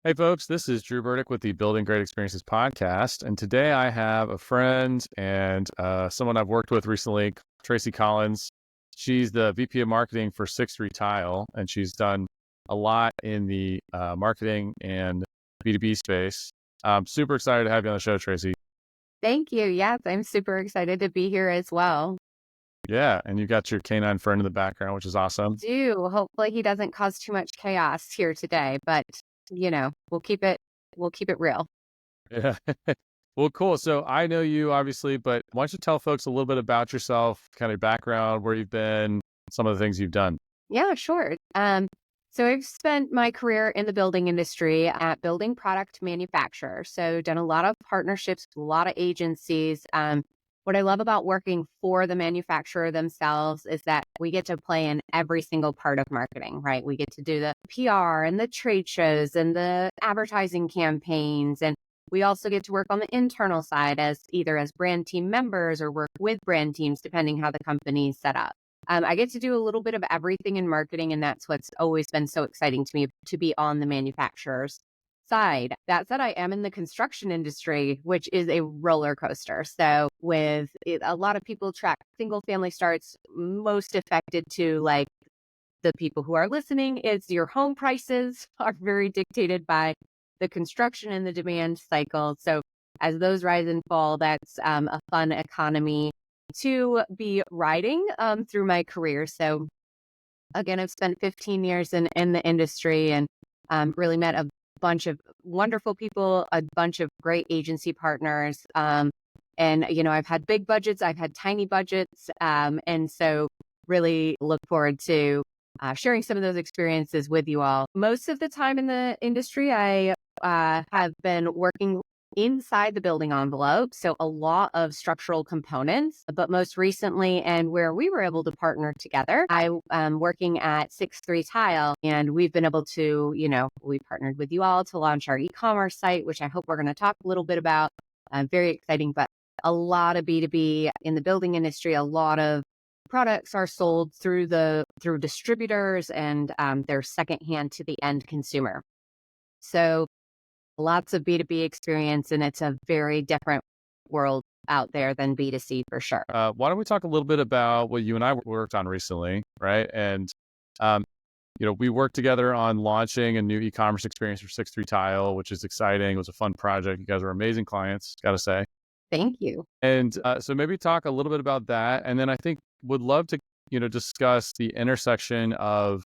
Hey, folks, this is Drew Burdick with the Building Great Experiences podcast. And today I have a friend and someone I've worked with recently, Tracy Collins. She's the VP of Marketing for 63 Tile, and she's done a lot in the marketing and B2B space. I'm super excited to have you on the show, Tracy. Thank you. Yes, I'm super excited to be here as well. Yeah, and you got your canine friend in the background, which is awesome. Hopefully he doesn't cause too much chaos here today, but we'll keep it real. Yeah. Well, cool. So I know you obviously, but why don't you tell folks a little bit about yourself, kind of background, where you've been, some of the things you've done. Yeah, sure. So I've spent my career in the building industry at building product manufacturer. So done a lot of partnerships with a lot of agencies. What I love about working for the manufacturer themselves is that we get to play in every single part of marketing, right? We get to do the PR and the trade shows and the advertising campaigns. And we also get to work on the internal side as either as brand team members or work with brand teams, depending how the company's set up. I get to do a little bit of everything in marketing, and that's what's always been so exciting to me to be on the manufacturer's side. That said, I am in the construction industry, which is a roller coaster. So, with it, a lot of people track single family starts, most affected to like the people who are listening is your home prices are very dictated by the construction and the demand cycle. So, as those rise and fall, that's a fun economy to be riding through my career. So again, I've spent 15 years in the industry and really met a bunch of wonderful people, a bunch of great agency partners. And, I've had big budgets, I've had tiny budgets. And so really look forward to sharing some of those experiences with you all. Most of the time in the industry, I have been working inside the building envelope. So a lot of structural components, but most recently, and where we were able to partner together, I am working at 63 Tile, and we've been able to, we partnered with you all to launch our e-commerce site, which I hope we're going to talk a little bit about. Very exciting, but a lot of B2B in the building industry, a lot of products are sold through distributors and they're secondhand to the end consumer. So lots of B2B experience, and it's a very different world out there than B2C for sure. Why don't we talk a little bit about what you and I worked on recently, right? And, um, we worked together on launching a new e-commerce experience for 63 Tile, which is exciting. It was a fun project. You guys were amazing clients, got to say. Thank you. And so maybe talk a little bit about that. And then I think would love to, discuss the intersection of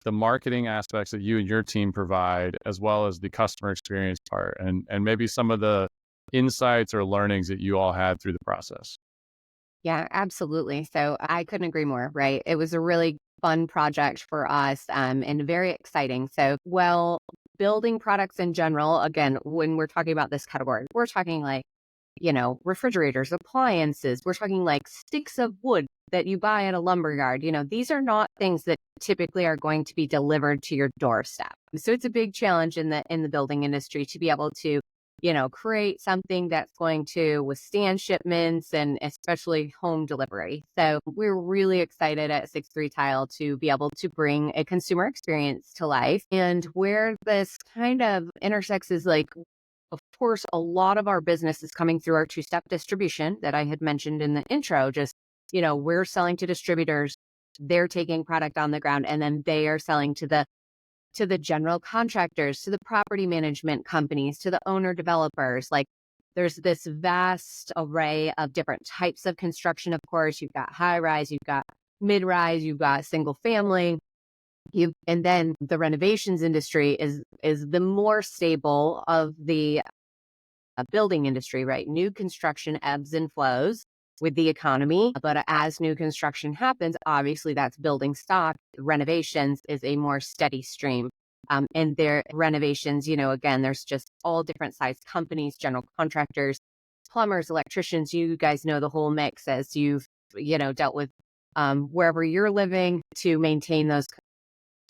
the marketing aspects that you and your team provide, as well as the customer experience part, and maybe some of the insights or learnings that you all had through the process. Yeah, absolutely. So I couldn't agree more, right? It was a really fun project for us and very exciting. So, building products in general, again, when we're talking about this category, we're talking like refrigerators, appliances. We're talking like sticks of wood that you buy at a lumberyard. These are not things that typically are going to be delivered to your doorstep. So it's a big challenge in the building industry to be able to, create something that's going to withstand shipments and especially home delivery. So we're really excited at 63 Tile to be able to bring a consumer experience to life. And where this kind of intersects is like, of course, a lot of our business is coming through our two-step distribution that I had mentioned in the intro. Just, we're selling to distributors, they're taking product on the ground, and then they are selling to the general contractors, to the property management companies, to the owner developers. Like there's this vast array of different types of construction. Of course, you've got high rise, you've got mid rise, you've got single family. And then the renovations industry is the more stable of the building industry, right? New construction ebbs and flows with the economy, but as new construction happens, obviously that's building stock. Renovations is a more steady stream. And their renovations, again, there's just all different size companies, general contractors, plumbers, electricians. You guys know the whole mix as you've, dealt with wherever you're living to maintain those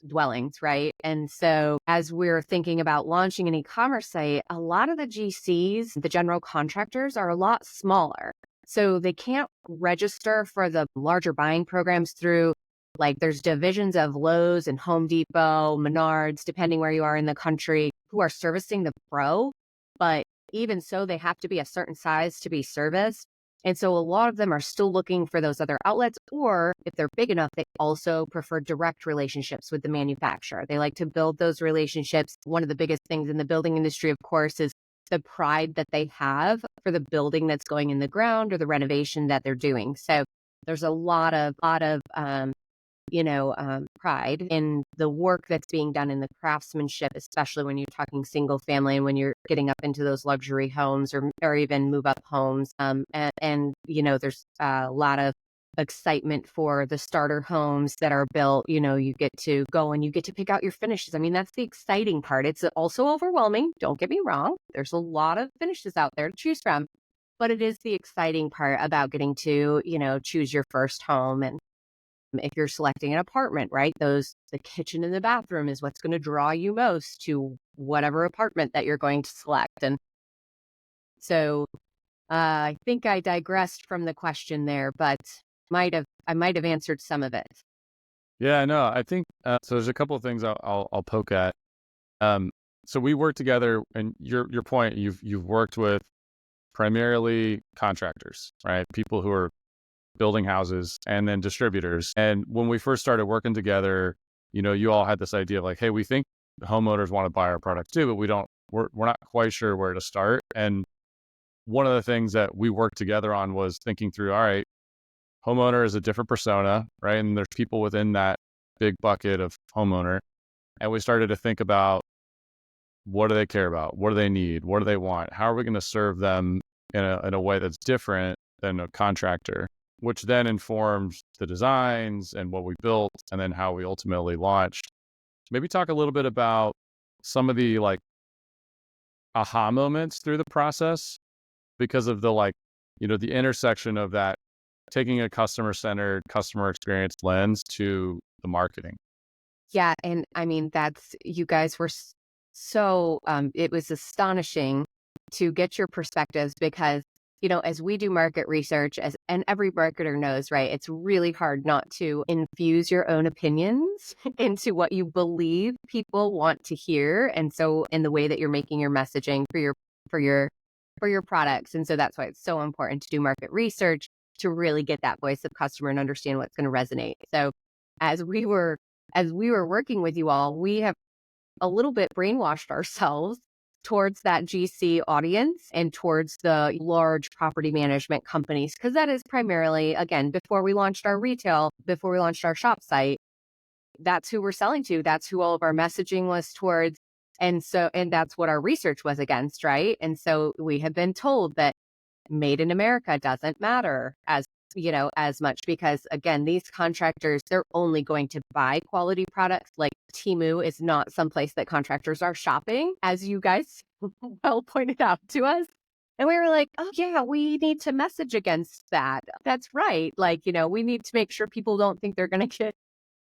dwellings, right? And so as we're thinking about launching an e-commerce site, a lot of the GCs, the general contractors, are a lot smaller. So they can't register for the larger buying programs through, like, there's divisions of Lowe's and Home Depot, Menards, depending where you are in the country. who are servicing the pro, but even so, they have to be a certain size to be serviced. And so a lot of them are still looking for those other outlets, or if they're big enough, they also prefer direct relationships with the manufacturer. They like to build those relationships. One of the biggest things in the building industry, of course, is the pride that they have for the building that's going in the ground or the renovation that they're doing. So there's a lot of pride in the work that's being done in the craftsmanship, especially when you're talking single family and when you're getting up into those luxury homes or even move up homes. There's a lot of excitement for the starter homes that are built. You get to go and you get to pick out your finishes. I mean, that's the exciting part. It's also overwhelming. Don't get me wrong. There's a lot of finishes out there to choose from, but it is the exciting part about getting to, choose your first home. And if you're selecting an apartment, right, the kitchen and the bathroom is what's going to draw you most to whatever apartment that you're going to select. And so I think I digressed from the question there, but I might have answered some of it. Yeah, no, I think so. There's a couple of things I'll poke at. So we work together, and your point, you've worked with primarily contractors, right? People who are building houses, and then distributors. And when we first started working together, you all had this idea of like, hey, we think homeowners want to buy our product too, but we're not quite sure where to start. And one of the things that we worked together on was thinking through, all right, homeowner is a different persona, right? And there's people within that big bucket of homeowner. And we started to think about, what do they care about? What do they need? What do they want? How are we going to serve them in a way that's different than a contractor? Which then informs the designs and what we built and then how we ultimately launched. Maybe talk a little bit about some of the like aha moments through the process because of the the intersection of that, taking a customer-centered customer experience lens to the marketing. Yeah. And I mean, you guys were so, it was astonishing to get your perspectives because as we do market research, and every marketer knows, right, it's really hard not to infuse your own opinions into what you believe people want to hear. And so in the way that you're making your messaging for your products. And so that's why it's so important to do market research to really get that voice of customer and understand what's going to resonate. So as we were working with you all, we have a little bit brainwashed ourselves towards that GC audience and towards the large property management companies, because that is primarily, again, before we launched our shop site, that's who we're selling to. That's who all of our messaging was towards. And that's what our research was against, right? And so we have been told that made in America doesn't matter as much because, again, these contractors, they're only going to buy quality products. Like Temu is not someplace that contractors are shopping, as you guys well pointed out to us. And we were like, oh yeah, we need to message against that. That's right. We need to make sure people don't think they're going to get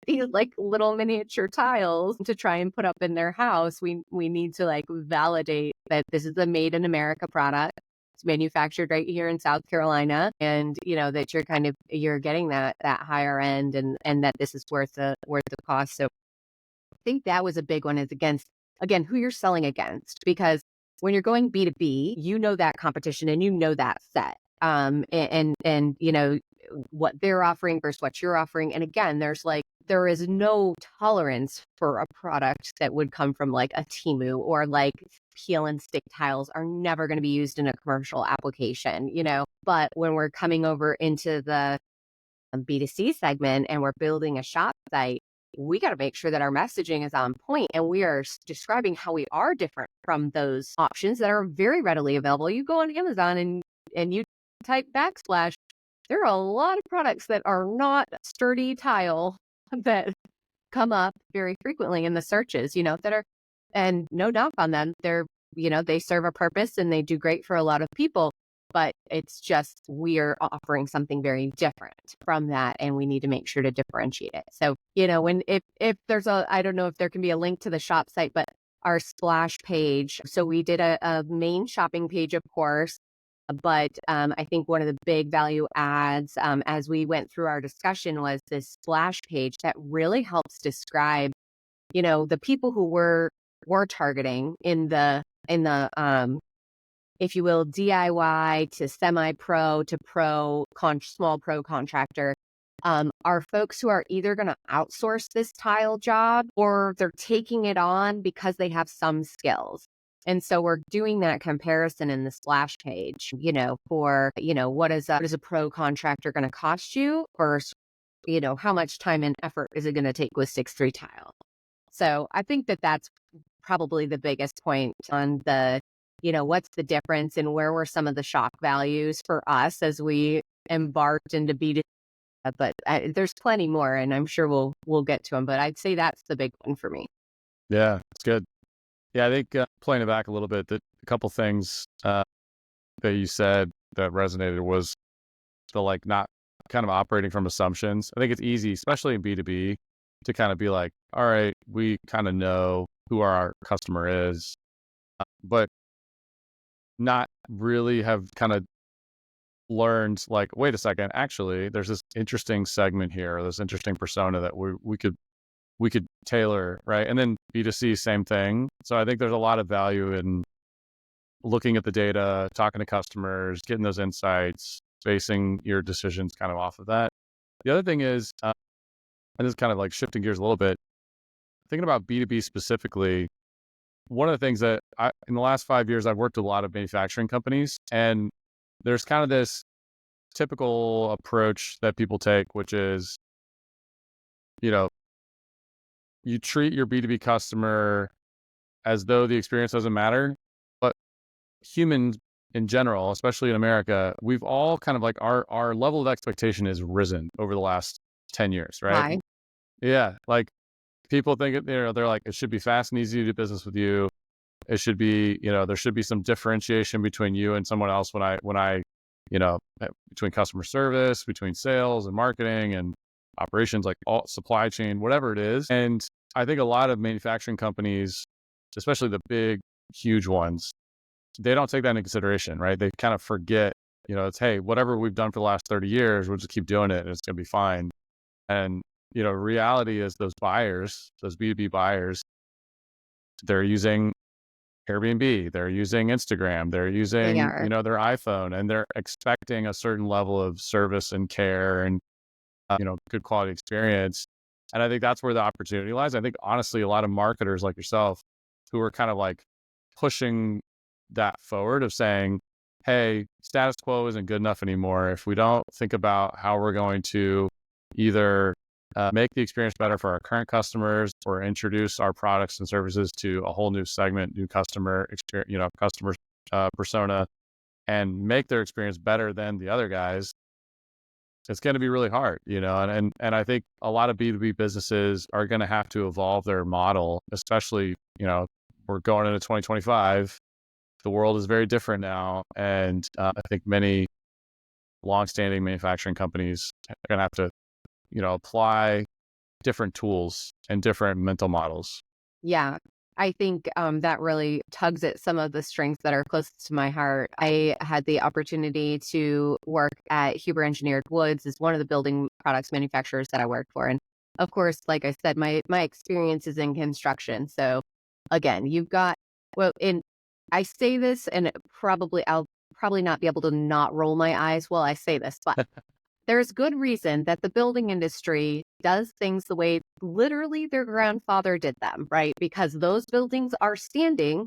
these like little miniature tiles to try and put up in their house. We need to validate that this is a made in America product. It's manufactured right here in South Carolina, and that you're getting that higher end, and that this is worth the cost. So I think that was a big one, is again who you're selling against, because when you're going B2B, that competition and that set, and what they're offering versus what you're offering. And again, there is no tolerance for a product that would come from a Temu, or peel and stick tiles are never going to be used in a commercial application, But when we're coming over into the B2C segment and we're building a shop site, we got to make sure that our messaging is on point and we are describing how we are different from those options that are very readily available. You go on Amazon and you type backsplash. There are a lot of products that are not sturdy tile that come up very frequently in the searches, that are, and no knock on them. They're, they serve a purpose and they do great for a lot of people, but it's just, we are offering something very different from that. And we need to make sure to differentiate it. So, if there's I don't know if there can be a link to the shop site, but our splash page. So we did a main shopping page, of course. But I think one of the big value adds as we went through our discussion was this splash page that really helps describe, the people who we're we're targeting in the if you will, DIY to semi-pro to small pro contractor, are folks who are either going to outsource this tile job or they're taking it on because they have some skills. And so we're doing that comparison in the splash page, for, what is a pro contractor going to cost you versus, how much time and effort is it going to take with 6-3 tile? So I think that that's probably the biggest point on the, what's the difference and where were some of the shock values for us as we embarked into B2B. But there's plenty more, and I'm sure we'll get to them. But I'd say that's the big one for me. Yeah, it's good. Yeah, I think playing it back a little bit, that a couple things that you said that resonated was the not kind of operating from assumptions. I think it's easy, especially in B2B, to kind of be like, all right, we kind of know who our customer is, but not really have kind of learned wait a second, actually, there's this interesting segment here, or this interesting persona that we could tailor, right? And then B2C, same thing. So I think there's a lot of value in looking at the data, talking to customers, getting those insights, basing your decisions kind of off of that. The other thing is, and this is kind of shifting gears a little bit, thinking about B2B specifically, one of the things that in the last 5 years, I've worked with a lot of manufacturing companies, and there's kind of this typical approach that people take, which is, you treat your B2B customer as though the experience doesn't matter. But humans in general, especially in America, we've all kind of our level of expectation has risen over the last 10 years, right? Hi. Yeah. People think, they're like, it should be fast and easy to do business with you. It should be, there should be some differentiation between you and someone else when I, between customer service, between sales and marketing and operations, all supply chain, whatever it is. And I think a lot of manufacturing companies, especially the big, huge ones, they don't take that into consideration, right? They kind of forget, it's, hey, whatever we've done for the last 30 years, we'll just keep doing it and it's going to be fine. And, reality is those buyers, those B2B buyers, they're using Airbnb, they're using Instagram, they're using, their iPhone, and they're expecting a certain level of service and care and, good quality experience. And I think that's where the opportunity lies. I think, honestly, a lot of marketers like yourself who are kind of pushing that forward of saying, hey, status quo isn't good enough anymore. If we don't think about how we're going to either make the experience better for our current customers or introduce our products and services to a whole new segment, new customer experience, customer persona, and make their experience better than the other guys, it's going to be really hard, and I think a lot of B2B businesses are going to have to evolve their model, especially, we're going into 2025. The world is very different now. And I think many longstanding manufacturing companies are going to have to, apply different tools and different mental models. Yeah. I think that really tugs at some of the strengths that are closest to my heart. I had the opportunity to work at Huber Engineered Woods as one of the building products manufacturers that I worked for. And of course, like I said, my experience is in construction. So again, you've got, I say this and I'll probably not be able to not roll my eyes while I say this, but there's good reason that the building industry does things the way literally their grandfather did them, right? Because those buildings are standing,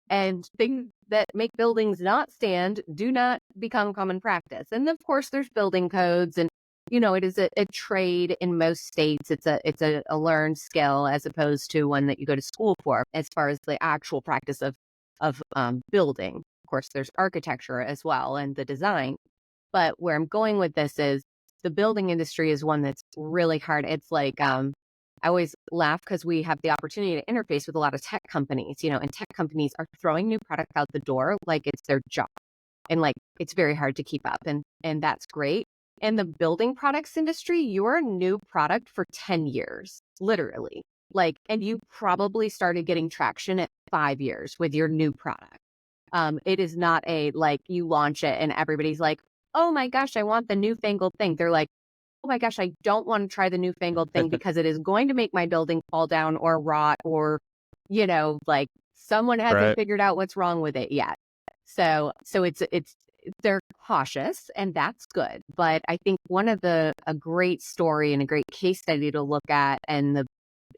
and things that make buildings not stand do not become common practice. And of course, there's building codes, and it is a trade in most states. It's a learned skill as opposed to one that you go to school for. As far as the actual practice of building, of course, there's architecture as well and the design. But where I'm going with this is the building industry is one that's really hard. It's I always laugh because we have the opportunity to interface with a lot of tech companies, and tech companies are throwing new product out the door like it's their job. And it's very hard to keep up. And that's great. In the building products industry, you're a new product for 10 years, literally. And you probably started getting traction at 5 years with your new product. It is not you launch it and everybody's like, oh my gosh, I want the newfangled thing. They're like, oh my gosh, I don't want to try the newfangled thing because it is going to make my building fall down or rot or like someone hasn't Right. figured out what's wrong with it yet. So it's they're cautious, and that's good. But I think one of a great story and a great case study to look at and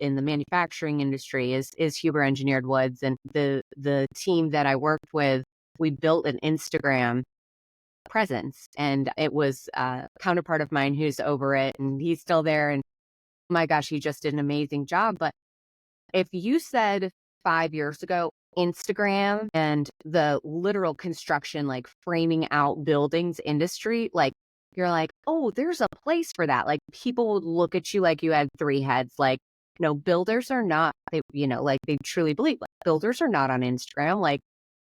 in the manufacturing industry is Huber Engineered Woods. And the team that I worked with, we built an Instagram presence, and it was a counterpart of mine who's over it, and he's still there. And my gosh, he just did an amazing job. But if you said 5 years ago, Instagram and the literal construction, like framing out buildings industry, like you're like, oh, there's a place for that. Like people would look at you like you had three heads. Like, no, builders are not, like they truly believe like, builders are not on Instagram. Like,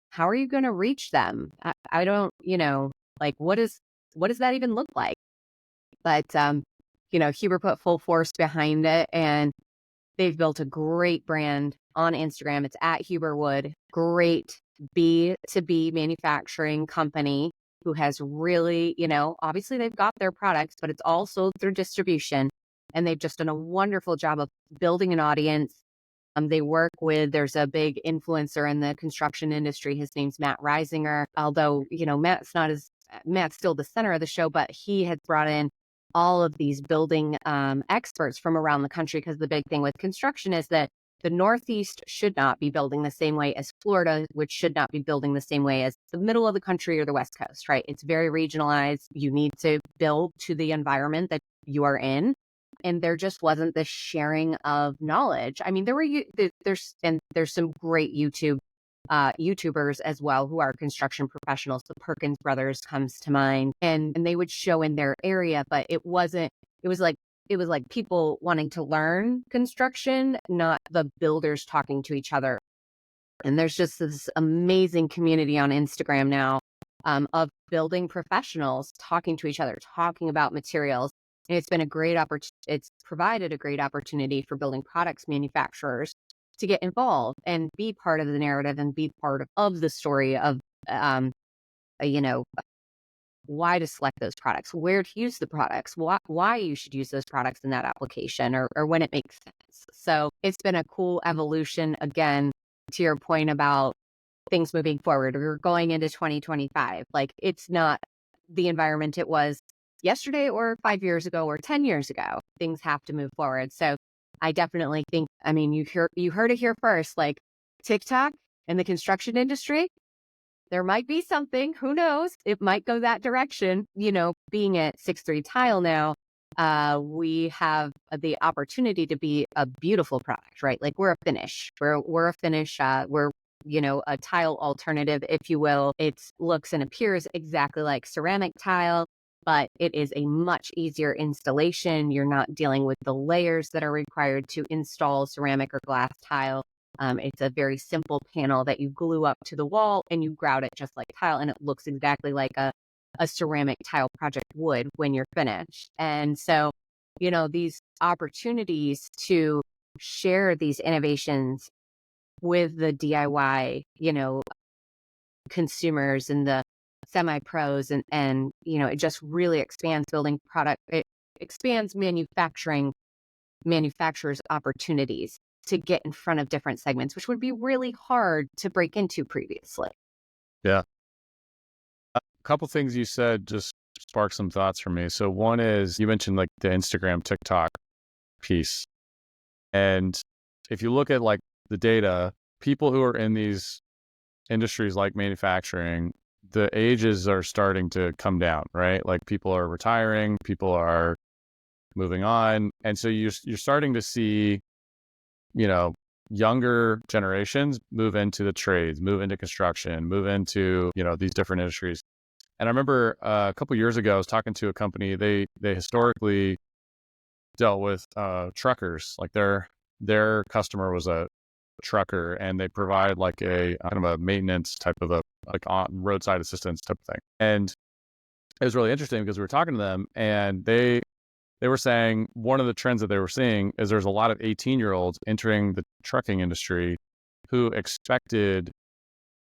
how are you going to reach them? I don't, like what does that even look like? But, Huber put full force behind it, and they've built a great brand on Instagram. It's at Huberwood, great B2B manufacturing company who has really, obviously they've got their products, but it's all sold through distribution. And they've just done a wonderful job of building an audience. They work with, there's a big influencer in the construction industry. His name's Matt Reisinger, although, Matt's still the center of the show, but he has brought in all of these building experts from around the country, because the big thing with construction is that the Northeast should not be building the same way as Florida, which should not be building the same way as the middle of the country or the West Coast, right? It's very regionalized. You need to build to the environment that you are in. And there just wasn't this sharing of knowledge. I mean, there's some great YouTubers as well who are construction professionals. The Perkins brothers comes to mind, and they would show in their area, but it was like people wanting to learn construction, not the builders talking to each other. And there's just this amazing community on Instagram now of building professionals talking to each other, talking about materials. And it's been a great it's provided a great opportunity for building products manufacturers to get involved and be part of the narrative and be part of the story of, why to select those products, where to use the products, why you should use those products in that application, or when it makes sense. So it's been a cool evolution. Again, to your point about things moving forward, we're going into 2025. Like it's not the environment it was yesterday or 5 years ago or 10 years ago. Things have to move forward. So I definitely think, I mean, you heard it here first, like TikTok and the construction industry, there might be something, who knows? It might go that direction. Being at 6-3 Tile now, we have the opportunity to be a beautiful product, right? Like we're a finish. We're a finish. We're a tile alternative, if you will. It looks and appears exactly like ceramic tile, but it is a much easier installation. You're not dealing with the layers that are required to install ceramic or glass tile. It's a very simple panel that you glue up to the wall and you grout it just like tile, and it looks exactly like a ceramic tile project would when you're finished. And so, these opportunities to share these innovations with the DIY, consumers and the semi-pros, and it just really expands building product. It expands manufacturers' opportunities to get in front of different segments, which would be really hard to break into previously. Yeah. A couple things you said just sparked some thoughts for me. So one is you mentioned like the Instagram, TikTok piece. And if you look at like the data, people who are in these industries like manufacturing, the ages are starting to come down, right? Like people are retiring, people are moving on. And so you're starting to see, younger generations move into the trades, move into construction, move into, these different industries. And I remember a couple of years ago, I was talking to a company, they historically dealt with truckers. Like their customer was a trucker, and they provide like a kind of a maintenance type of a like on roadside assistance type of thing. And it was really interesting because we were talking to them, and they were saying one of the trends that they were seeing is there's a lot of 18-year-olds entering the trucking industry who expected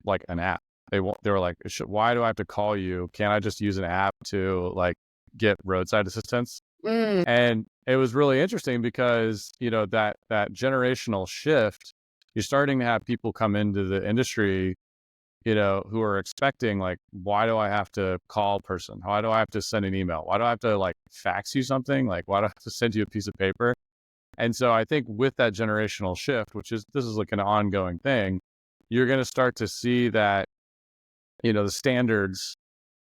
like an app. They were like, why do I have to call you? Can't I just use an app to like get roadside assistance? And it was really interesting because, that generational shift you're starting to have people come into the industry, who are expecting like, why do I have to call a person? Why do I have to send an email? Why do I have to like fax you something? Like, why do I have to send you a piece of paper? And so I think with that generational shift, this is like an ongoing thing, you're going to start to see that, the standards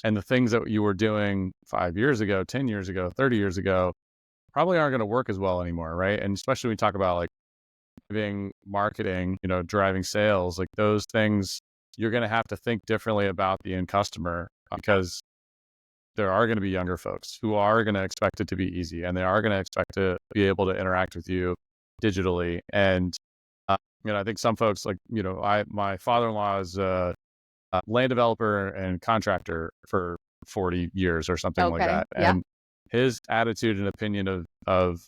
and the things that you were doing 5 years ago, 10 years ago, 30 years ago, probably aren't going to work as well anymore. Right. And especially when we talk about like driving marketing, driving sales, like those things, you're going to have to think differently about the end customer because there are going to be younger folks who are going to expect it to be easy and they are going to expect to be able to interact with you digitally. And, I think some folks like, my father-in-law is a land developer and contractor for 40 years or something like Okay. that. Yeah. And his attitude and opinion of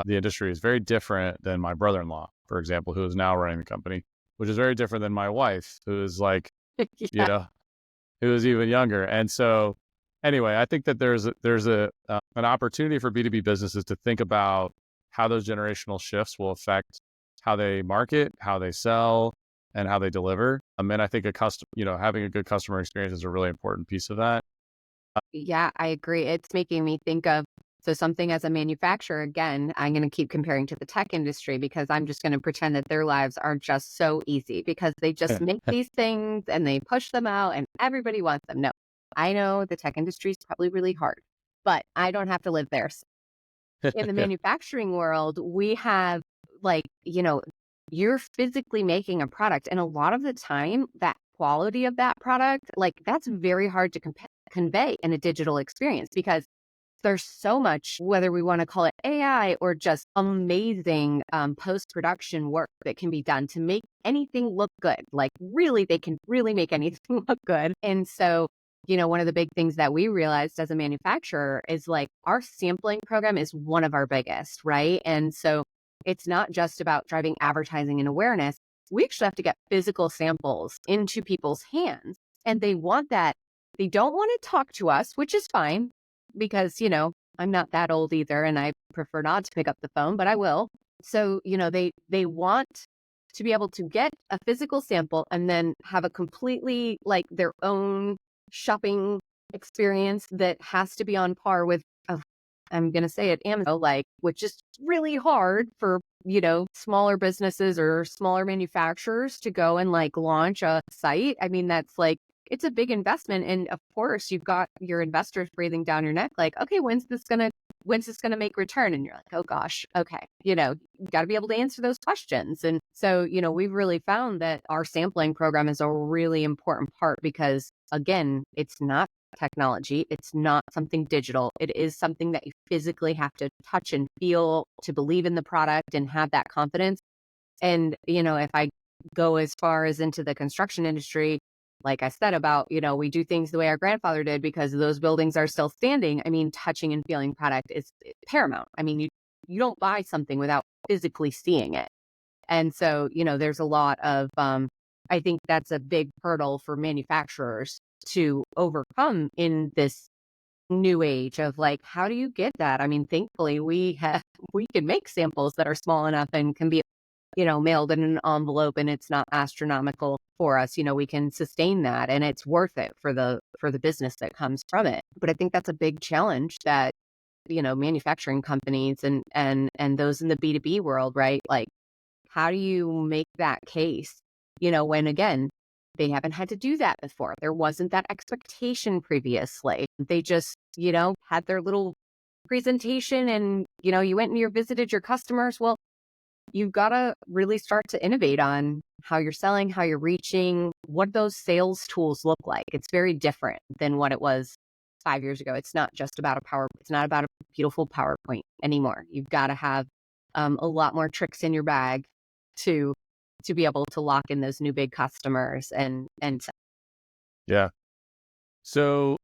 the industry is very different than my brother-in-law, for example, who is now running the company, which is very different than my wife, who is like, Yeah. who is even younger. And so anyway, I think that there's an opportunity for B2B businesses to think about how those generational shifts will affect how they market, how they sell, and how they deliver. And I think having a good customer experience is a really important piece of that. Yeah, I agree. It's making me think of something as a manufacturer. Again, I'm going to keep comparing to the tech industry because I'm just going to pretend that their lives are just so easy because they just make these things and they push them out and everybody wants them. No, I know the tech industry is probably really hard, but I don't have to live there. In the manufacturing world, we have like, you're physically making a product. And a lot of the time, that quality of that product, like that's very hard to convey in a digital experience because there's so much, whether we want to call it AI or just amazing post-production work that can be done to make anything look good. Like really, they can really make anything look good. And so, one of the big things that we realized as a manufacturer is like our sampling program is one of our biggest, right? And so it's not just about driving advertising and awareness. We actually have to get physical samples into people's hands. And they want that. They don't want to talk to us, which is fine because, I'm not that old either and I prefer not to pick up the phone, but I will. So, they want to be able to get a physical sample and then have a completely like their own shopping experience that has to be on par with, I'm going to say it, Amazon, like, which is really hard for, smaller businesses or smaller manufacturers to go and like launch a site. I mean, that's like, it's a big investment. And of course, you've got your investors breathing down your neck, like, okay, when's this gonna make return? And you're like, oh gosh, okay. You got to be able to answer those questions. And so, we've really found that our sampling program is a really important part because again, it's not technology. It's not something digital. It is something that you physically have to touch and feel to believe in the product and have that confidence. And, if I go as far as into the construction industry, like I said about, we do things the way our grandfather did because those buildings are still standing. I mean, touching and feeling product is paramount. I mean, you don't buy something without physically seeing it. And so, there's a lot of, I think that's a big hurdle for manufacturers to overcome in this new age of like, how do you get that? I mean, thankfully we can make samples that are small enough and can be, mailed in an envelope and it's not astronomical for us. We can sustain that and it's worth it for the business that comes from it. But I think that's a big challenge that, manufacturing companies and those in the B2B world, right? Like, how do you make that case, when again, they haven't had to do that before. There wasn't that expectation previously. They just, had their little presentation and, you went and you visited your customers. Well, you've got to really start to innovate on how you're selling, how you're reaching, what those sales tools look like. It's very different than what it was 5 years ago. It's not just about it's not about a beautiful PowerPoint anymore. You've got to have a lot more tricks in your bag to be able to lock in those new big customers and Yeah. So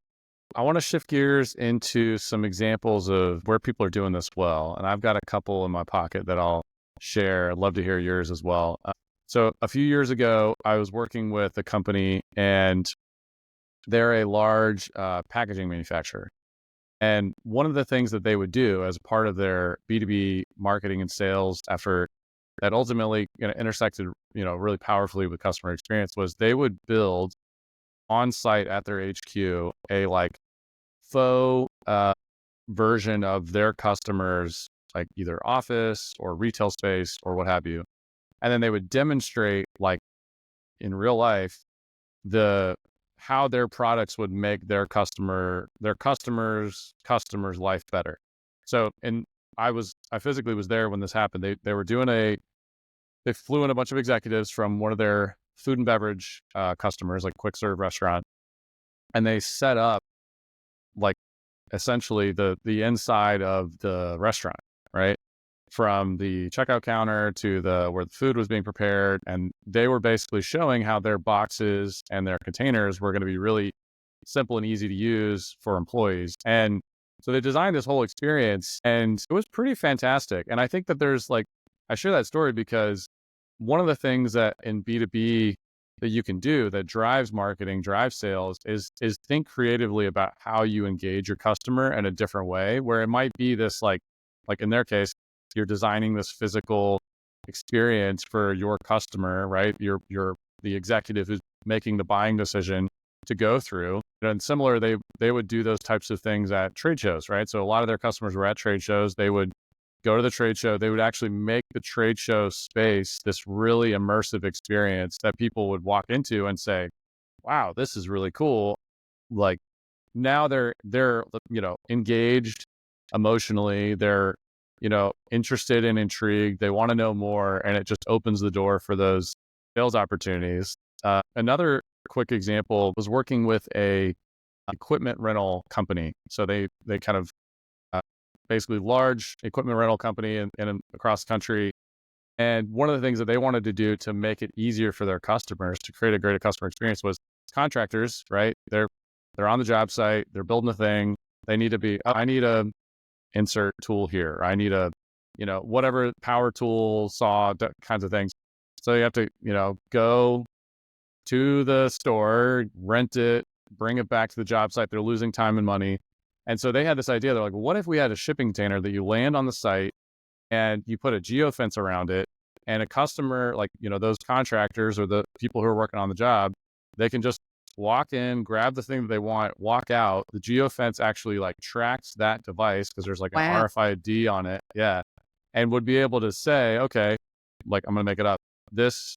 I want to shift gears into some examples of where people are doing this well. And I've got a couple in my pocket that I'll share. I'd love to hear yours as well. So a few years ago, I was working with a company and they're a large packaging manufacturer. And one of the things that they would do as part of their B2B marketing and sales effort that ultimately intersected, really powerfully with customer experience was they would build on site at their HQ a like faux version of their customers, like either office or retail space or what have you. And then they would demonstrate like in real life how their products would make their customers life better. So, and I physically was there when this happened. They were doing they flew in a bunch of executives from one of their food and beverage customers, like quick serve restaurant, and they set up like essentially the inside of the restaurant, right? From the checkout counter to where the food was being prepared. And they were basically showing how their boxes and their containers were going to be really simple and easy to use for employees. And so they designed this whole experience and it was pretty fantastic. And I think that I share that story because one of the things that in B2B that you can do that drives marketing, drives sales is think creatively about how you engage your customer in a different way, where it might be this like in their case, you're designing this physical experience for your customer, right? You're the executive who's making the buying decision to go through. And similar, they would do those types of things at trade shows, right? So a lot of their customers were at trade shows. They would go to the trade show. They would actually make the trade show space this really immersive experience that people would walk into and say, wow, this is really cool. Like now they're engaged emotionally. They're, interested and intrigued. They want to know more. And it just opens the door for those sales opportunities. Another quick example was working with a equipment rental company. So they kind of basically large equipment rental company in across the country. And one of the things that they wanted to do to make it easier for their customers to create a greater customer experience was contractors, right? They're on the job site, they're building a thing. They need to be, I need a insert tool here. I need a, whatever power tool, saw, kinds of things. So you have to, go to the store, rent it, bring it back to the job site. They're losing time and money. And so they had this idea. They're like, what if we had a shipping container that you land on the site and you put a geofence around it, and a customer, like, those contractors or the people who are working on the job, they can just walk in, grab the thing that they want, walk out. The geofence actually like tracks that device because there's like an Wow. RFID on it. Yeah. And would be able to say, okay, like I'm going to make it up. This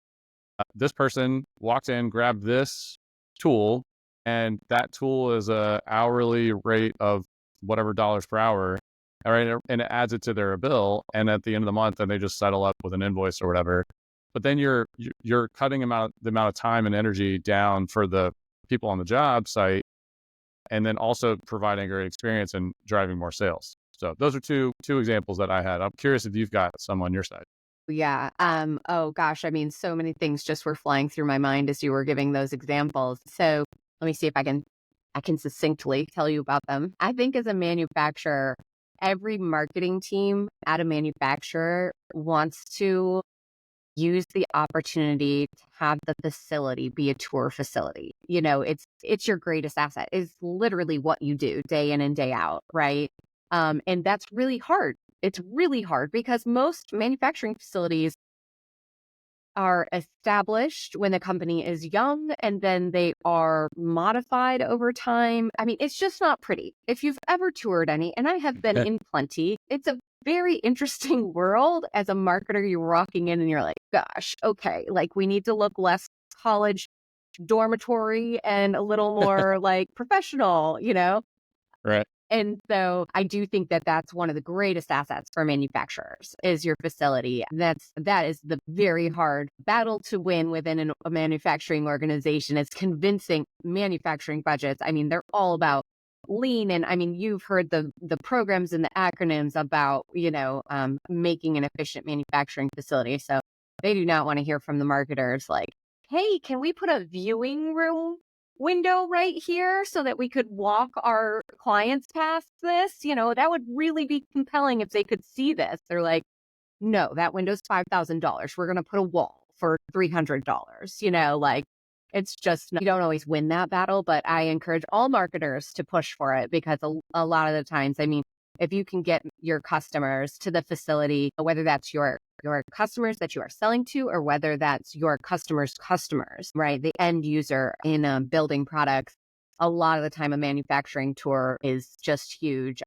person walked in, grabbed this tool, and that tool is a hourly rate of whatever dollars per hour. All right. And it adds it to their bill. And at the end of the month, then they just settle up with an invoice or whatever. But then you're cutting the amount of time and energy down for the people on the job site, and then also providing a great experience and driving more sales. So those are two examples that I had. I'm curious if you've got some on your side. Yeah. Oh gosh. I mean, so many things just were flying through my mind as you were giving those examples. So let me see if I can succinctly tell you about them. I think as a manufacturer, every marketing team at a manufacturer wants to use the opportunity to have the facility be a tour facility. It's your greatest asset. It's literally what you do day in and day out, right? And that's really hard. It's really hard because most manufacturing facilities are established when the company is young, and then they are modified over time. I mean, it's just not pretty. If you've ever toured any, and I have been in plenty, it's a very interesting world. As a marketer, you're walking in and you're like, gosh, okay, like we need to look less college dormitory and a little more like professional, Right. And so I do think that that's one of the greatest assets for manufacturers is your facility. That is the very hard battle to win within a manufacturing organization. It's convincing manufacturing budgets. I mean, they're all about lean. And I mean, you've heard the programs and the acronyms about, making an efficient manufacturing facility. So they do not want to hear from the marketers like, hey, can we put a viewing room window right here so that we could walk our clients past this? That would really be compelling if they could see this. They're like, no, that window's $5,000. We're going to put a wall for $300. Like it's just, you don't always win that battle, but I encourage all marketers to push for it because a lot of the times, I mean, if you can get your customers to the facility, whether that's your your customers that you are selling to, or whether that's your customers' customers, right? The end user in building products. A lot of the time, a manufacturing tour is just huge.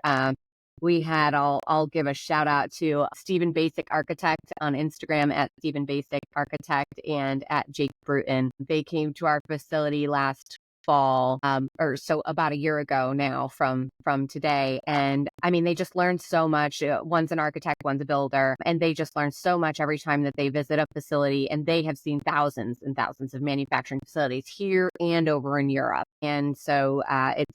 We had, I'll give a shout out to Stephen Basic Architect on Instagram at Stephen Basic Architect and at Jake Bruton. They came to our facility last fall, or so about a year ago now from today. And I mean, they just learned so much. One's an architect, one's a builder, and they just learn so much every time that they visit a facility. And they have seen thousands and thousands of manufacturing facilities here and over in Europe. And so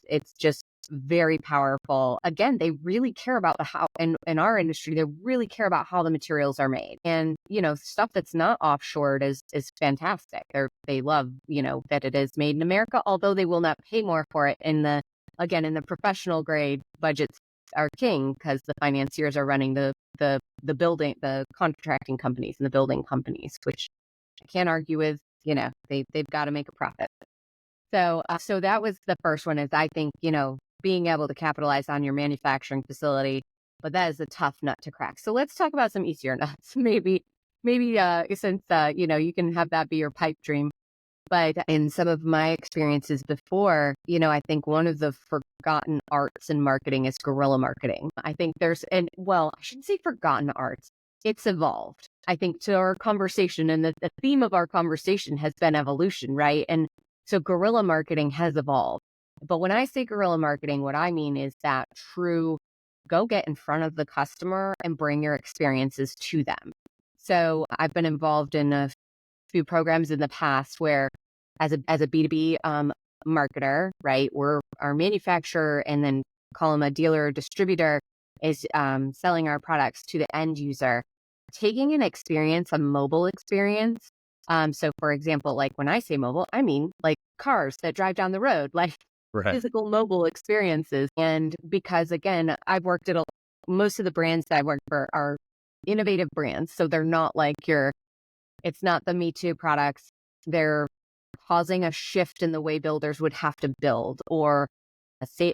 it's just very powerful. Again, they really care about the how, in our industry, they really care about how the materials are made. And, stuff that's not offshored is fantastic. They love, that it is made in America, although they will not pay more for it in the professional grade. Budgets are king because the financiers are running the building, the contracting companies and the building companies, which I can't argue with. They've got to make a profit. So that was the first one, is I think, being able to capitalize on your manufacturing facility, but that is a tough nut to crack. So let's talk about some easier nuts. Maybe since, you can have that be your pipe dream. But in some of my experiences before, I think one of the forgotten arts in marketing is guerrilla marketing. I think I shouldn't say forgotten arts. It's evolved. I think to our conversation, and the theme of our conversation has been evolution, right? And so guerrilla marketing has evolved. But when I say guerrilla marketing, what I mean is that true go get in front of the customer and bring your experiences to them. So I've been involved in a few programs in the past where as a B2B marketer, right, we're our manufacturer, and then call them a dealer or distributor, is selling our products to the end user, taking an experience, a mobile experience. So for example, like when I say mobile, I mean like cars that drive down the road, like Right. physical mobile experiences. And because again, I've worked at most of the brands that I work for are innovative brands. So they're not like it's not the Me Too products. They're causing a shift in the way builders would have to build, or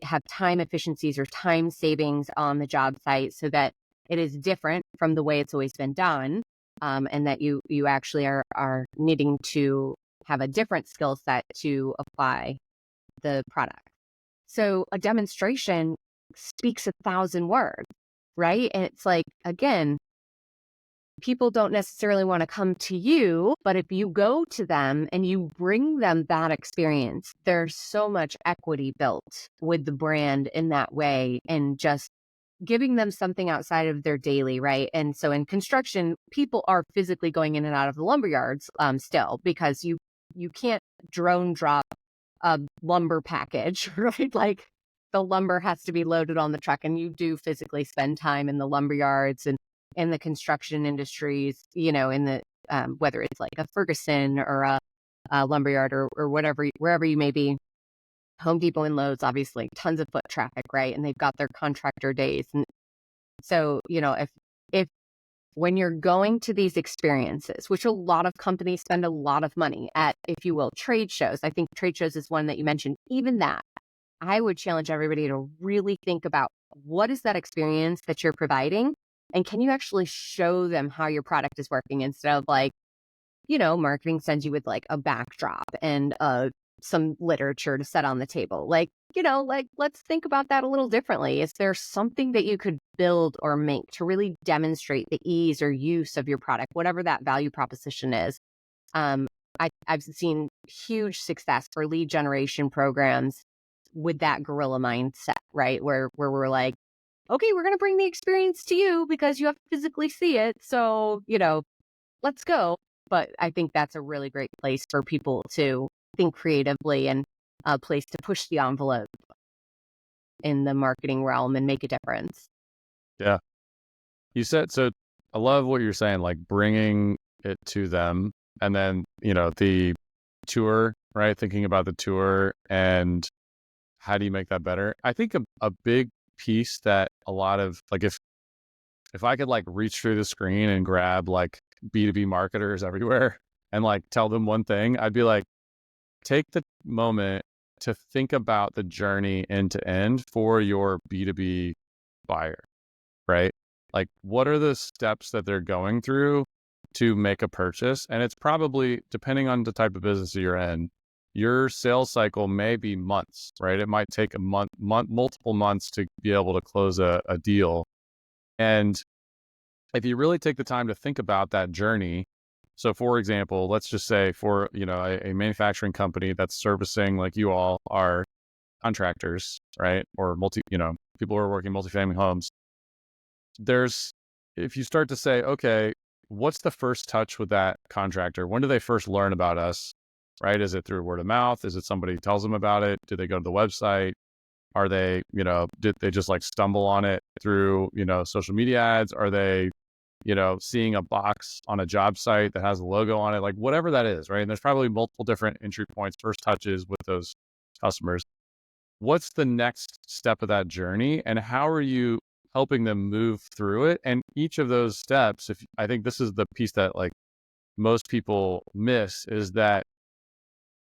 have time efficiencies or time savings on the job site, so that it is different from the way it's always been done. And that you actually are needing to have a different skill set to apply the product. So a demonstration speaks 1,000 words, right? And it's like, again, people don't necessarily want to come to you, but if you go to them and you bring them that experience, there's so much equity built with the brand in that way, and just giving them something outside of their daily, right? And so in construction, people are physically going in and out of the lumber yards still, because you can't drone drop a lumber package, right? Like the lumber has to be loaded on the truck, and you do physically spend time in the lumber yards and in the construction industries, in the whether it's like a Ferguson or a lumber yard or whatever, wherever you may be. Home Depot and Lowe's, obviously, tons of foot traffic, right? And they've got their contractor days. And so, if when you're going to these experiences, which a lot of companies spend a lot of money at, if you will, trade shows. I think trade shows is one that you mentioned. Even that, I would challenge everybody to really think about, what is that experience that you're providing? And can you actually show them how your product is working, instead of like, marketing sends you with like a backdrop and some literature to set on the table. Like, let's think about that a little differently. Is there something that you could build or make to really demonstrate the ease or use of your product, whatever that value proposition is? I've seen huge success for lead generation programs with that guerrilla mindset, right? Where we're like, okay, we're going to bring the experience to you because you have to physically see it. So, let's go. But I think that's a really great place for people to think creatively, and a place to push the envelope in the marketing realm and make a difference. Yeah. You said, so I love what you're saying, like bringing it to them, and then, the tour, right? Thinking about the tour and how do you make that better? I think a big piece that a lot of, like, if I could like reach through the screen and grab like B2B marketers everywhere and like tell them one thing, I'd be like, take the moment to think about the journey end to end for your B2B buyer, right? Like, what are the steps that they're going through to make a purchase? And it's probably, depending on the type of business you're in, your sales cycle may be months, right? It might take a multiple months to be able to close a deal. And if you really take the time to think about that journey, so for example, let's just say for, a manufacturing company that's servicing, like you all are, contractors, right? Or people who are working multifamily homes. If you start to say, okay, what's the first touch with that contractor? When do they first learn about us, right? Is it through word of mouth? Is it somebody tells them about it? Do they go to the website? Are they, did they just like stumble on it through, social media ads? Are they, seeing a box on a job site that has a logo on it? Like whatever that is, right? And there's probably multiple different entry points, first touches with those customers. What's the next step of that journey, and how are you helping them move through it? And each of those steps, I think this is the piece that like most people miss, is that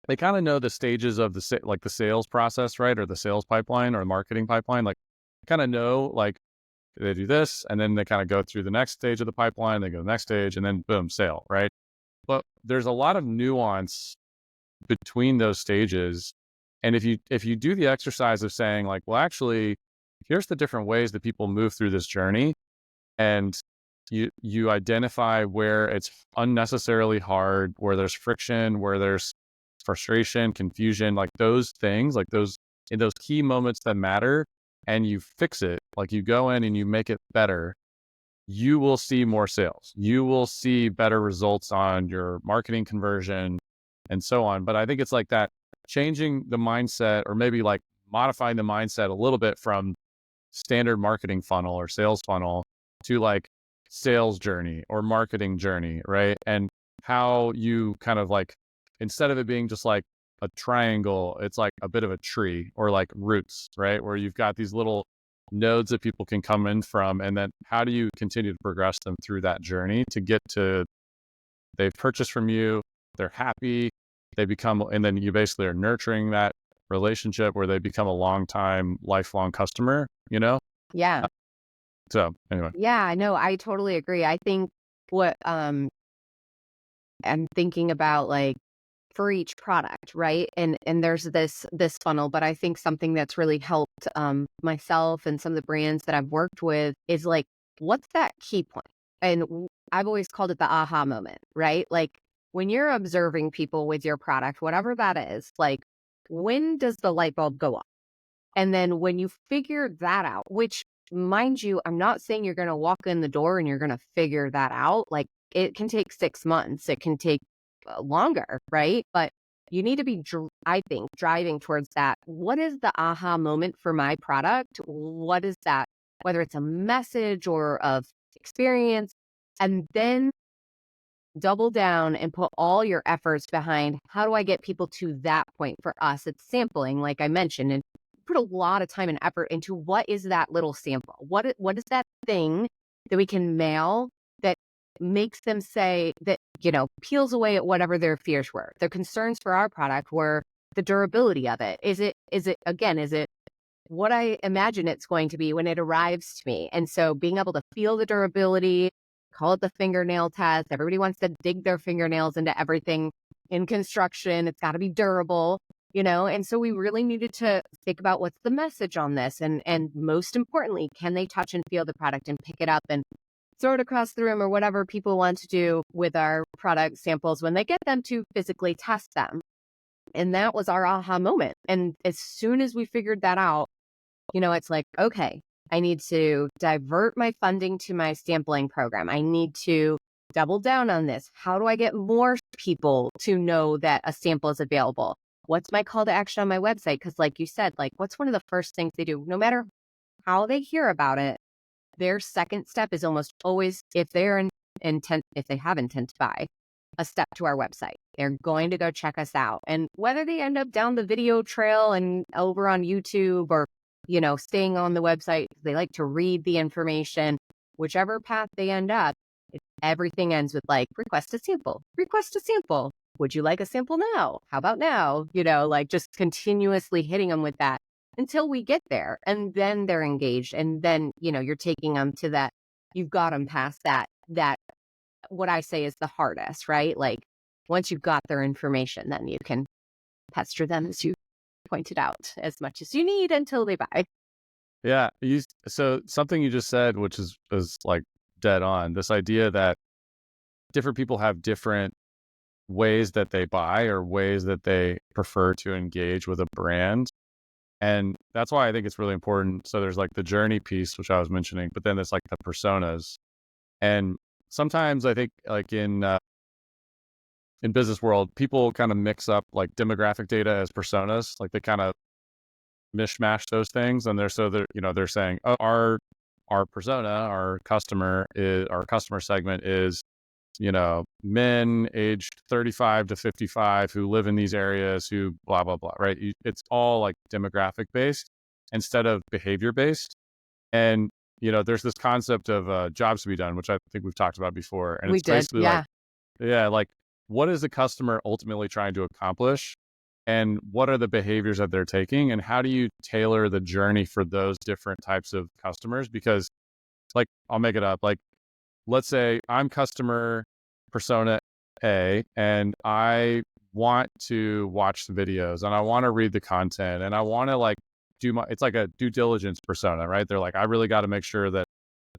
they kind of know the stages of the sales process, right? Or the sales pipeline or marketing pipeline. Like kind of know, like they do this, and then they kind of go through the next stage of the pipeline, they go to the next stage, and then boom, sale, right? But there's a lot of nuance between those stages. And if you do the exercise of saying like, well, actually, here's the different ways that people move through this journey, and you identify where it's unnecessarily hard, where there's friction, where there's frustration, confusion, like those things, like those in those key moments that matter, and you fix it, like you go in and you make it better, you will see more sales. You will see better results on your marketing conversion and so on. But I think it's like that, changing the mindset, or maybe like modifying the mindset a little bit from standard marketing funnel or sales funnel to like sales journey or marketing journey, right? And how you kind of like, instead of it being just like a triangle, it's like a bit of a tree, or like roots, right? Where you've got these little nodes that people can come in from, and then how do you continue to progress them through that journey to get to, they've purchased from you, they're happy, they become, and then you basically are nurturing that relationship where they become a lifelong customer, Yeah. So anyway. Yeah, no, I totally agree. I think what I'm thinking about, like, for each product, right? And there's this funnel, but I think something that's really helped myself and some of the brands that I've worked with is like, what's that key point? And I've always called it the aha moment, right? Like when you're observing people with your product, whatever that is, like when does the light bulb go off? And then when you figure that out, which, mind you, I'm not saying you're going to walk in the door and you're going to figure that out. Like it can take 6 months, it can take longer, right? But you need to be, I think, driving towards that. What is the aha moment for my product? What is that? Whether it's a message or of experience, and then double down and put all your efforts behind how do I get people to that point. For us, it's sampling, like I mentioned, and put a lot of time and effort into what is that little sample? What is that thing that we can mail that makes them say that, peels away at whatever their fears were. Their concerns for our product were the durability of it. Is it what I imagine it's going to be when it arrives to me? And so being able to feel the durability, call it the fingernail test. Everybody wants to dig their fingernails into everything in construction. It's got to be durable, and so we really needed to think about what's the message on this. And most importantly, can they touch and feel the product and pick it up and throw it across the room, or whatever people want to do with our product samples when they get them to physically test them. And that was our aha moment. And as soon as we figured that out, it's like, okay, I need to divert my funding to my sampling program. I need to double down on this. How do I get more people to know that a sample is available? What's my call to action on my website? Because like you said, like what's one of the first things they do? No matter how they hear about it, their second step is almost always, if they have intent to buy, a step to our website. They're going to go check us out. And whether they end up down the video trail and over on YouTube, or, staying on the website, they like to read the information, whichever path they end up, everything ends with like, request a sample. Would you like a sample now? How about now? Like just continuously hitting them with that until we get there, and then they're engaged. And then, you're taking them to that, you've got them past that what I say is the hardest, right? Like once you've got their information, then you can pester them, as you pointed out, as much as you need until they buy. Yeah. So something you just said, which is like dead on, this idea that different people have different ways that they buy or ways that they prefer to engage with a brand. And that's why I think it's really important. So there's like the journey piece, which I was mentioning, but then there's like the personas. And sometimes I think like in business world, people kind of mix up like demographic data as personas. Like they kind of mishmash those things, and they're saying, oh, our persona, our customer segment is men aged 35 to 55 who live in these areas, who blah blah blah, right? It's all like demographic based instead of behavior based. And there's this concept of jobs to be done, which I think we've talked about before, and We it's did, basically yeah. like, yeah, like what is the customer ultimately trying to accomplish? And what are the behaviors that they're taking? And how do you tailor the journey for those different types of customers? Because like, I'll make it up. Like, let's say I'm customer persona A, and I want to watch the videos and I want to read the content and I want to like it's like a due diligence persona, right? They're like, I really got to make sure that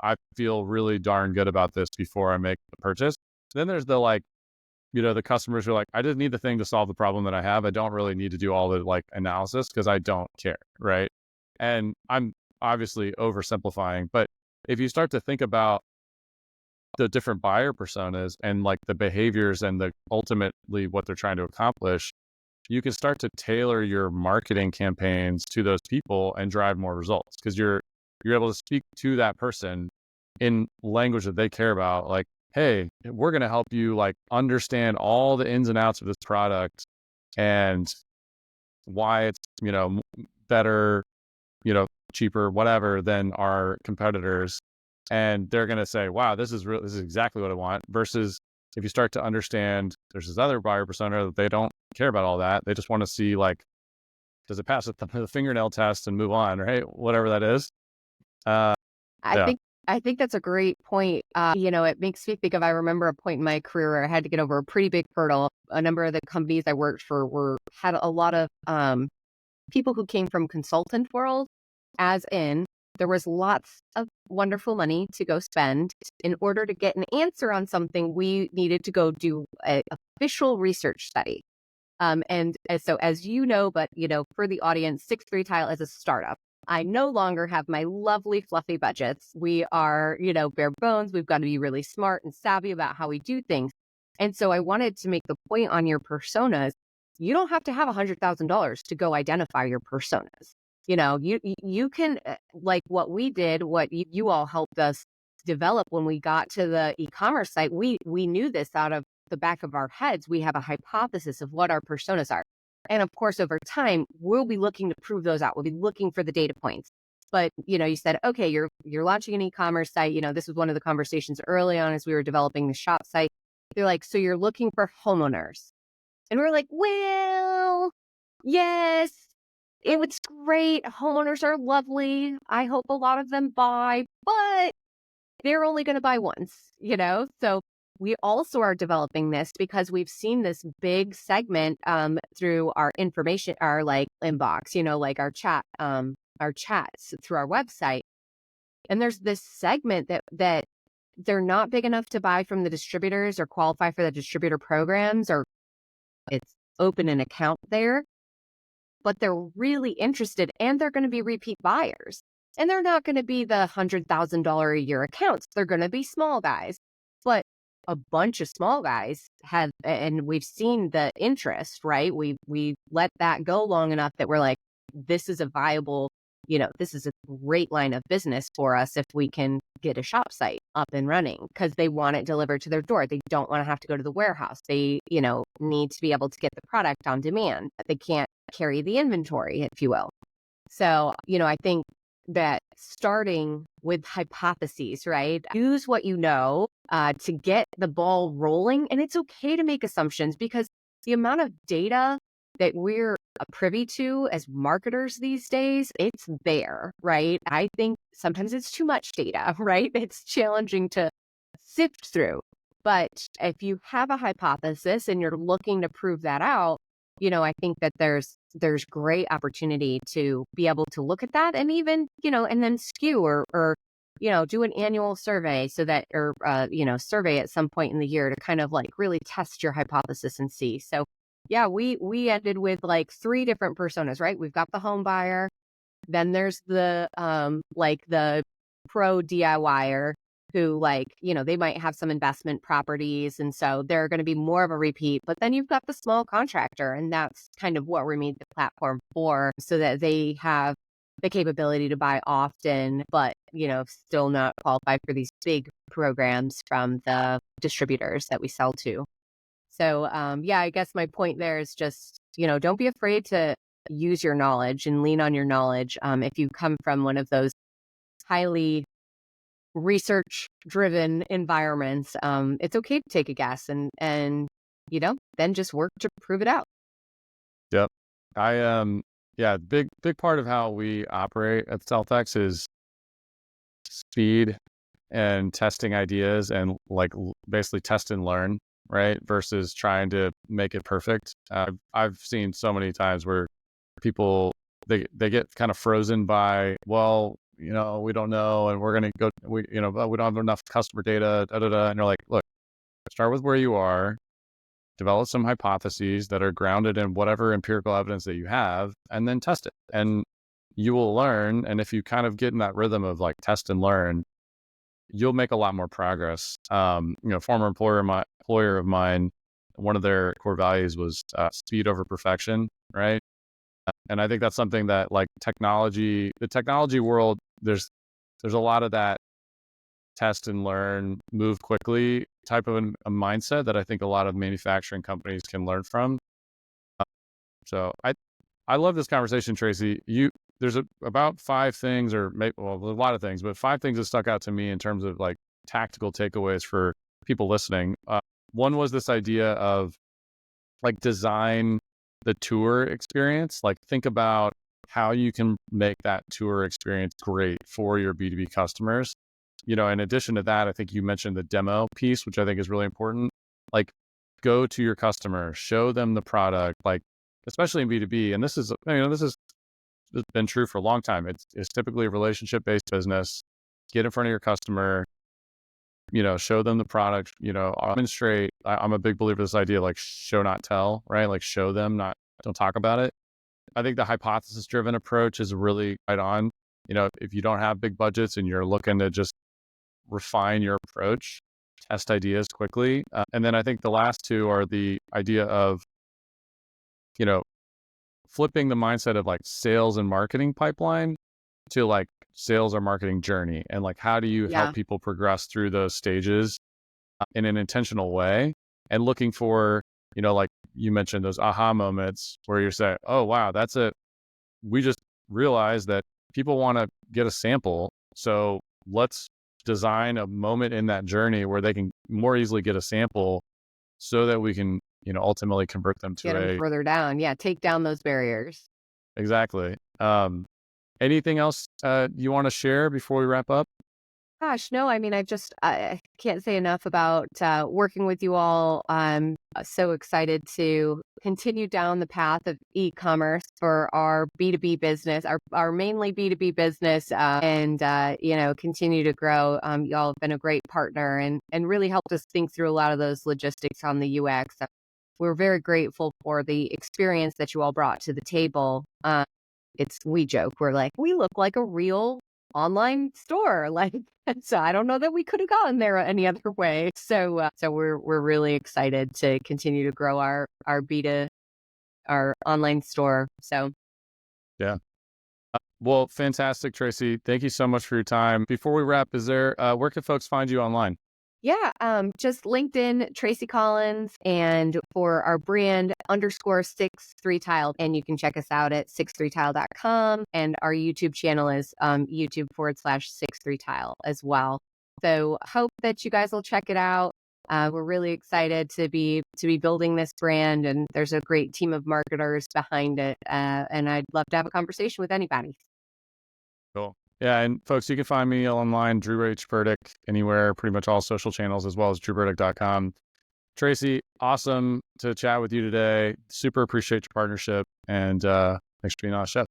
I feel really darn good about this before I make the purchase. Then there's the like, the customers who are like, I just need the thing to solve the problem that I have. I don't really need to do all the like analysis because I don't care, right? And I'm obviously oversimplifying, but if you start to think about the different buyer personas and like the behaviors and the ultimately what they're trying to accomplish, you can start to tailor your marketing campaigns to those people and drive more results because you're able to speak to that person in language that they care about. Like, hey, we're going to help you like understand all the ins and outs of this product and why it's, better, cheaper, whatever than our competitors. And they're going to say, wow, this is exactly what I want. Versus if you start to understand there's this other buyer persona that they don't care about all that. They just want to see like, does it pass the fingernail test and move on, right? Whatever that is. I Yeah. think I think that's a great point. It makes me think of, I remember a point in my career where I had to get over a pretty big hurdle. A number of the companies I worked for had a lot of people who came from consultant world, as in there was lots of wonderful money to go spend. In order to get an answer on something, we needed to go do an official research study. So as you know, but for the audience, 6-3 Tile is a startup. I no longer have my lovely fluffy budgets. We are, bare bones. We've got to be really smart and savvy about how we do things. And so I wanted to make the point on your personas. You don't have to have $100,000 to go identify your personas. You can, like what we did, what you all helped us develop when we got to the e-commerce site. We knew this out of the back of our heads. We have a hypothesis of what our personas are. And of course, over time, we'll be looking to prove those out. We'll be looking for the data points. But, you said, okay, you're launching an e-commerce site. This was one of the conversations early on as we were developing the shop site. They're like, so you're looking for homeowners. And we're like, well, yes, it was great. Homeowners are lovely. I hope a lot of them buy, but they're only going to buy once, So we also are developing this because we've seen this big segment through our information, our like inbox, like our chats through our website. And there's this segment that they're not big enough to buy from the distributors or qualify for the distributor programs, or it's open an account there, but they're really interested and they're going to be repeat buyers. And they're not going to be the $100,000 a year accounts. They're going to be small guys. But a bunch of small guys have, and we've seen the interest, right? We let that go long enough that we're like, this is a viable, this is a great line of business for us if we can get a shop site up and running, because they want it delivered to their door. They don't want to have to go to the warehouse. They, need to be able to get the product on demand. They can't carry the inventory, if you will. So, I think that starting with hypotheses, right? Use what you know to get the ball rolling. And it's okay to make assumptions, because the amount of data that we're privy to as marketers these days, it's there, right? I think sometimes it's too much data, right? It's challenging to sift through. But if you have a hypothesis and you're looking to prove that out, I think that there's great opportunity to be able to look at that and even, and then skew or do an annual survey so that, or, survey at some point in the year to kind of like really test your hypothesis and see. So yeah, we ended with like 3 different personas, right? We've got the home buyer, then there's the like the pro DIYer who they might have some investment properties. And so they're going to be more of a repeat. But then you've got the small contractor. And that's kind of what we made the platform for, so that they have the capability to buy often, but, still not qualify for these big programs from the distributors that we sell to. So, I guess my point there is just, don't be afraid to use your knowledge and lean on your knowledge. If you come from one of those highly research driven environments, it's okay to take a guess and then just work to prove it out. Yep. Big part of how we operate at StealthX is speed and testing ideas and basically test and learn, right? Versus trying to make it perfect. I've seen so many times where people, they get kind of frozen by, well, we don't know, and we're going to go, but we don't have enough customer data, and you're like, look, start with where you are, develop some hypotheses that are grounded in whatever empirical evidence that you have, and then test it. And you will learn. And if you kind of get in that rhythm of like test and learn, you'll make a lot more progress. Former employer of mine, one of their core values was speed over perfection, right? And I think that's something that the technology world, there's a lot of that test and learn, move quickly type of a mindset that I think a lot of manufacturing companies can learn from. So I love this conversation, Tracy. There's about 5 things, or maybe, a lot of things, but 5 things that stuck out to me in terms of tactical takeaways for people listening. One was this idea of design the tour experience. Think about how you can make that tour experience great for your B2B customers. In addition to that, I think you mentioned the demo piece, which I think is really important. Go to your customer, show them the product, especially in B2B. And this has been true for a long time. It's typically a relationship-based business. Get in front of your customer, show them the product, demonstrate. I'm a big believer of this idea, show, not tell, right? Show them, don't talk about it. I think the hypothesis-driven approach is really right on. If you don't have big budgets and you're looking to just refine your approach, test ideas quickly. And then I think the last 2 are the idea of, flipping the mindset of sales and marketing pipeline to sales or marketing journey. And how do you help people progress through those stages in an intentional way, and looking for, you mentioned those aha moments where you say, oh, wow, we just realized that people want to get a sample. So let's design a moment in that journey where they can more easily get a sample so that we can, ultimately convert them to Get them further down. Yeah. Take down those barriers. Exactly. Anything else you want to share before we wrap up? Gosh, no, I mean, I can't say enough about working with you all. I'm so excited to continue down the path of e-commerce for our B2B business, our mainly B2B business, and continue to grow. Y'all have been a great partner and really helped us think through a lot of those logistics on the UX. We're very grateful for the experience that you all brought to the table. We joke, we're like, we look like a real online store, so I don't know that we could have gotten there any other way. So we're really excited to continue to grow our online store. So yeah. Well, fantastic, Tracy. Thank you so much for your time. Before we wrap, where can folks find you online? Yeah, just LinkedIn, Tracy Collins, and for our brand _63tile. And you can check us out at 63tile.com. And our YouTube channel is YouTube /63tile as well. So hope that you guys will check it out. We're really excited to be building this brand, and there's a great team of marketers behind it. And I'd love to have a conversation with anybody. Cool. Yeah, and folks, you can find me online, Drew H. Burdick, anywhere, pretty much all social channels, as well as drewburdick.com. Tracy, awesome to chat with you today. Super appreciate your partnership, and thanks for being on the show.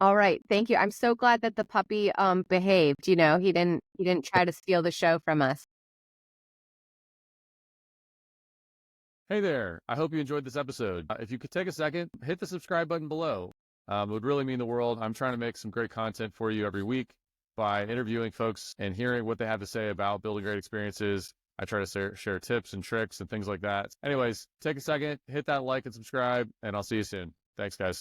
All right, thank you. I'm so glad that the puppy behaved. He didn't try to steal the show from us. Hey there. I hope you enjoyed this episode. If you could take a second, hit the subscribe button below. It would really mean the world. I'm trying to make some great content for you every week by interviewing folks and hearing what they have to say about building great experiences. I try to share tips and tricks and things like that. Anyways, take a second, hit that like and subscribe, and I'll see you soon. Thanks, guys.